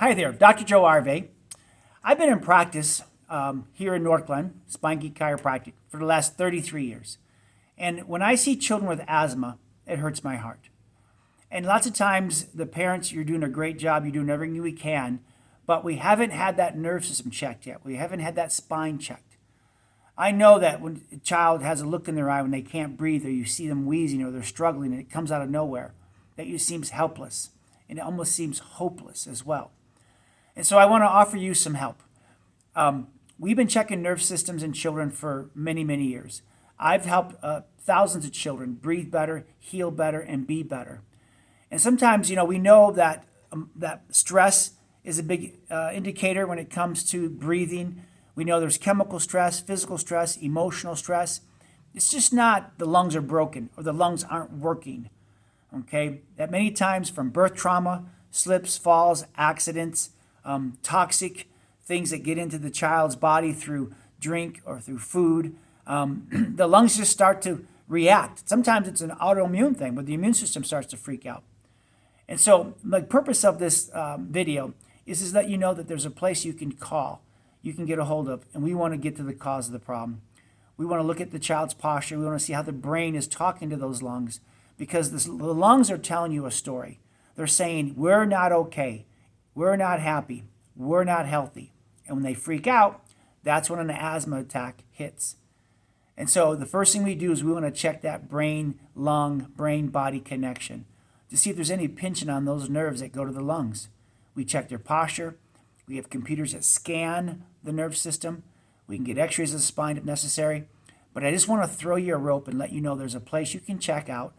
Hi there, Dr. Joe Arve. I've been in practice here in Northglenn, SpineGeek Chiropractic, for the last 33 years. And when I see children with asthma, it hurts my heart. And lots of times, the parents, you're doing a great job, you're doing everything we can, but we haven't had that nerve system checked yet. We haven't had that spine checked. I know that when a child has a look in their eye when they can't breathe, or you see them wheezing, or they're struggling, and it comes out of nowhere, that you seems helpless, and it almost seems hopeless as well. And so I want to offer you some help. We've been checking nerve systems in children for many, many years. I've helped thousands of children breathe better, heal better, and be better. And sometimes, we know that that stress is a big indicator when it comes to breathing. We know there's chemical stress, physical stress, emotional stress. It's just not the lungs are broken or the lungs aren't working. Okay, that many times from birth trauma, slips, falls, accidents, toxic things that get into the child's body through drink or through food, the lungs just start to react. Sometimes it's an autoimmune thing, but the immune system starts to freak out. And so the purpose of this video is to let you know that there's a place you can call, you can get a hold of, and we want to get to the cause of the problem. We want to look at the child's posture. We want to see how the brain is talking to those lungs, because the lungs are telling you a story. They're saying, we're not okay. We're not happy. We're not healthy. And when they freak out, that's when an asthma attack hits. And so the first thing we do is we want to check that brain-lung, brain-body connection to see if there's any pinching on those nerves that go to the lungs. We check their posture. We have computers that scan the nerve system. We can get x-rays of the spine if necessary. But I just want to throw you a rope and let you know there's a place you can check out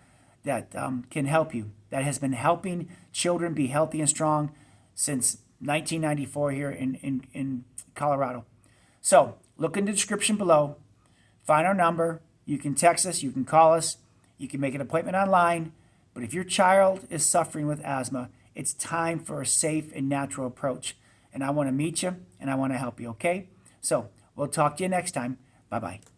that can help you, that has been helping children be healthy and strong since 1994 here in Colorado. So look in the description below, find our number. You can text us, you can call us, you can make an appointment online. But if your child is suffering with asthma, it's time for a safe and natural approach. And I want to meet you and I want to help you, okay? So we'll talk to you next time. Bye-bye.